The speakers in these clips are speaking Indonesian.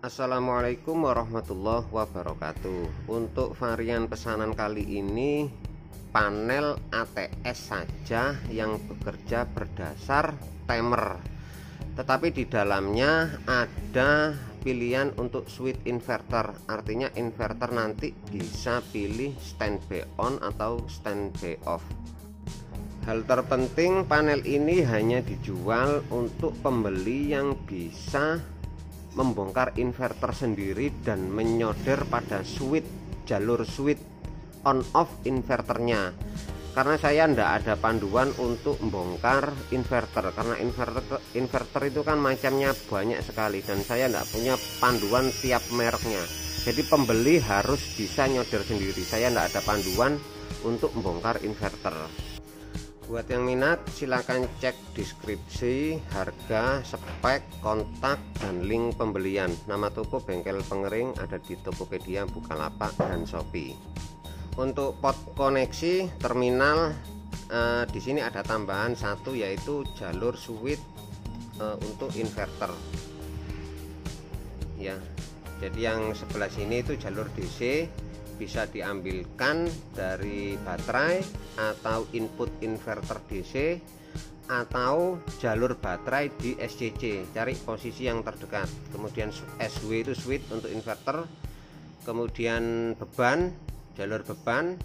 Assalamualaikum warahmatullahi wabarakatuh. Untuk varian pesanan kali ini panel ATS saja yang bekerja berdasar timer, tetapi di dalamnya ada pilihan untuk switch inverter. Artinya inverter nanti bisa pilih standby on atau standby off. Hal terpenting, panel ini hanya dijual untuk pembeli yang bisa membongkar inverter sendiri dan menyodor pada jalur switch on off inverternya. Karena saya tidak ada panduan untuk membongkar inverter, karena inverter itu kan macamnya banyak sekali dan saya tidak punya panduan tiap mereknya. Jadi pembeli harus bisa nyodor sendiri. Saya tidak ada panduan untuk membongkar inverter. Buat yang minat silahkan cek deskripsi, harga, spek, kontak, dan link pembelian. Nama toko Bengkel Pengering ada di Tokopedia, Bukalapak, dan Shopee. Untuk pot koneksi terminal di sini ada tambahan satu, yaitu jalur switch untuk inverter. Ya, jadi yang sebelah sini itu jalur DC, bisa diambilkan dari baterai atau input inverter DC atau jalur baterai di SCC. Cari posisi yang terdekat. Kemudian SW itu switch untuk inverter, kemudian beban, jalur beban,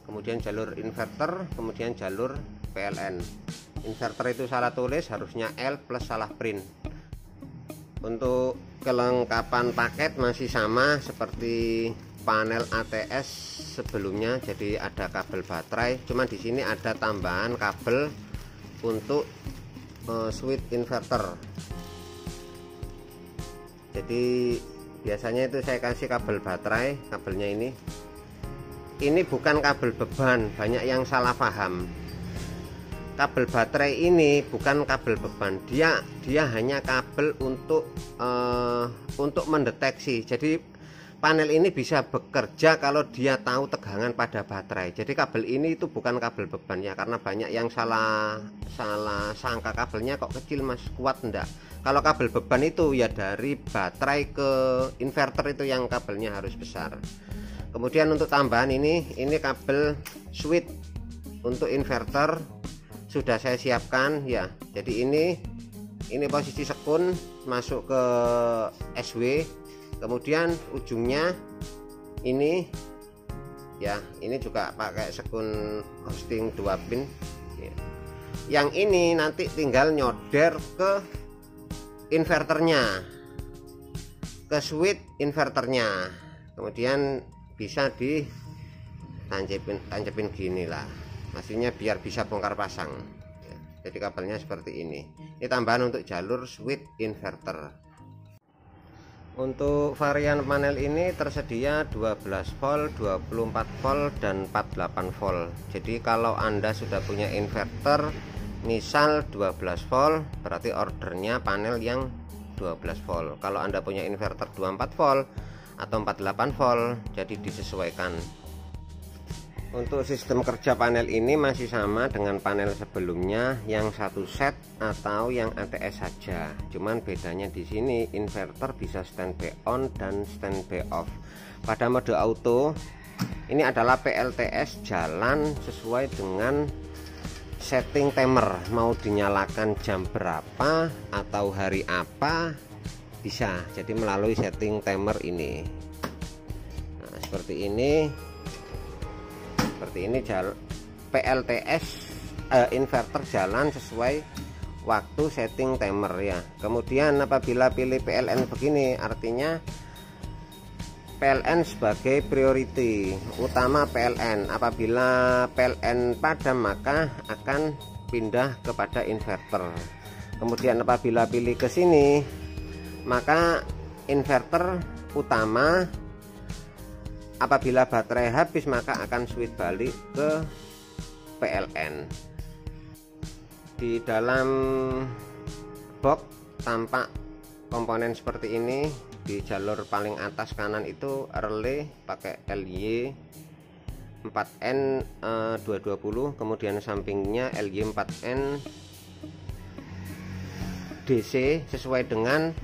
kemudian jalur inverter, kemudian jalur PLN. Inverter itu salah tulis, harusnya L plus salah print. Untuk kelengkapan paket masih sama seperti panel ATS sebelumnya, jadi ada kabel baterai, cuma di sini ada tambahan kabel untuk switch inverter. Jadi biasanya itu saya kasih kabel baterai, kabelnya ini bukan kabel beban, banyak yang salah paham. Kabel baterai ini bukan kabel beban, dia hanya kabel untuk mendeteksi. Jadi panel ini bisa bekerja kalau dia tahu tegangan pada baterai. Jadi kabel ini itu bukan kabel beban ya, karena banyak yang salah sangka kabelnya kok kecil mas, kuat enggak. Kalau kabel beban itu ya dari baterai ke inverter itu yang kabelnya harus besar. Kemudian untuk tambahan ini kabel switch untuk inverter sudah saya siapkan ya. Jadi ini posisi sekun masuk ke SW. Kemudian ujungnya ini ya, ini juga pakai sekun hosting 2 pin ya. Yang ini nanti tinggal nyoder ke inverternya, ke switch inverternya, kemudian bisa ditancapin gini lah, maksudnya biar bisa bongkar pasang ya. Jadi kabelnya seperti ini tambahan untuk jalur switch inverter. Untuk varian panel ini tersedia 12 volt, 24 volt, dan 48 volt. Jadi kalau Anda sudah punya inverter misal 12 volt, berarti ordernya panel yang 12 volt. Kalau Anda punya inverter 24 volt atau 48 volt, jadi disesuaikan. Untuk sistem kerja panel ini masih sama dengan panel sebelumnya, yang satu set atau yang ATS saja. Cuman bedanya di sini inverter bisa standby on dan standby off. Pada mode auto ini adalah PLTS jalan sesuai dengan setting timer, mau dinyalakan jam berapa atau hari apa bisa. Jadi melalui setting timer ini. Nah, seperti ini PLTS inverter jalan sesuai waktu setting timer ya. Kemudian apabila pilih PLN begini, artinya PLN sebagai priority utama PLN. Apabila PLN padam maka akan pindah kepada inverter. Kemudian apabila pilih ke sini maka inverter utama. Apabila baterai habis maka akan switch balik ke PLN. Di dalam box tampak komponen seperti ini. Di jalur paling atas kanan itu relay pakai LY 4N 220, kemudian sampingnya LY 4N DC sesuai dengan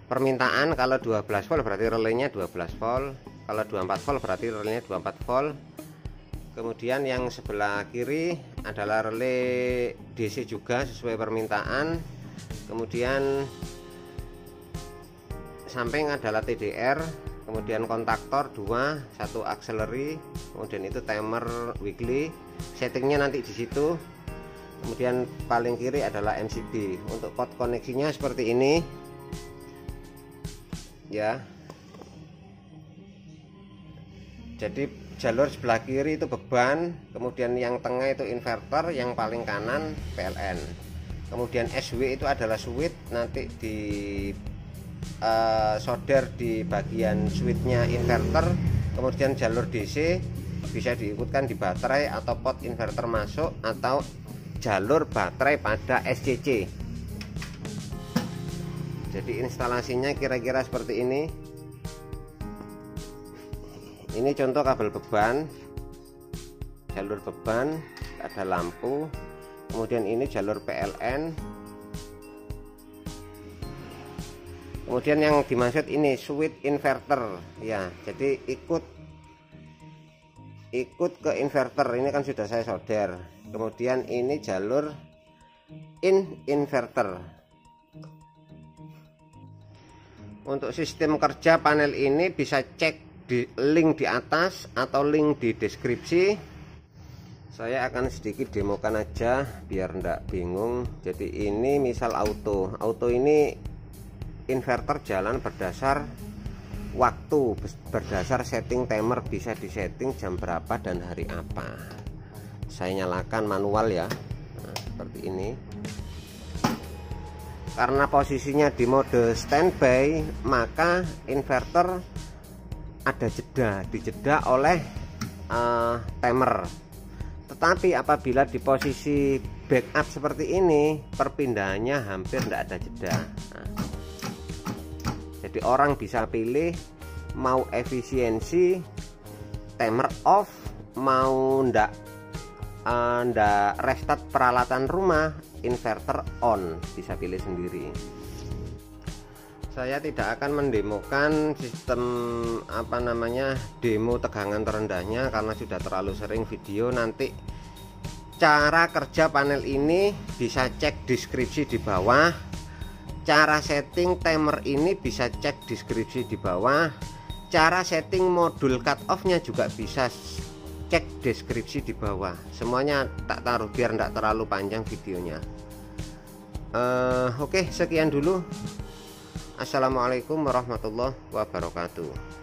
permintaan. Kalau 12 volt berarti relenya 12 volt, kalau 24 volt berarti relenya 24 volt. Kemudian yang sebelah kiri adalah relay DC juga sesuai permintaan. Kemudian samping adalah TDR, kemudian kontaktor 2, satu auxiliary, kemudian itu timer weekly, settingnya nanti di situ. Kemudian paling kiri adalah MCB. Untuk port koneksinya seperti ini ya. Jadi jalur sebelah kiri itu beban, kemudian yang tengah itu inverter, yang paling kanan PLN. Kemudian SW itu adalah switch, nanti di solder di bagian switchnya inverter. Kemudian jalur DC bisa diikutkan di baterai atau pot inverter masuk, atau jalur baterai pada SCC. Jadi instalasinya kira-kira seperti ini. Ini contoh kabel beban, jalur beban, ada lampu. Kemudian ini jalur PLN. Kemudian yang dimaksud ini switch inverter ya. Jadi ikut ke inverter, ini kan sudah saya solder. Kemudian ini jalur inverter. Untuk sistem kerja panel ini bisa cek di link di atas atau link di deskripsi. Saya akan sedikit demokan aja biar ndak bingung. Jadi ini misal auto ini inverter jalan berdasar waktu, berdasar setting timer, bisa disetting jam berapa dan hari apa. Saya nyalakan manual ya. Nah, seperti ini. Karena posisinya di mode standby, maka inverter ada dijeda oleh timer. Tetapi apabila di posisi backup seperti ini, perpindahannya hampir tidak ada jeda. Nah, jadi orang bisa pilih mau efisiensi timer off, mau ndak restart peralatan rumah, inverter on, bisa pilih sendiri. Saya tidak akan mendemokan sistem demo tegangan terendahnya karena sudah terlalu sering video. Nanti cara kerja panel ini bisa cek deskripsi di bawah. Cara setting timer ini bisa cek deskripsi di bawah. Cara setting modul cut off-nya juga bisa cek deskripsi di bawah. Semuanya tak taruh biar tidak terlalu panjang videonya. Oke, sekian dulu. Assalamualaikum warahmatullahi wabarakatuh.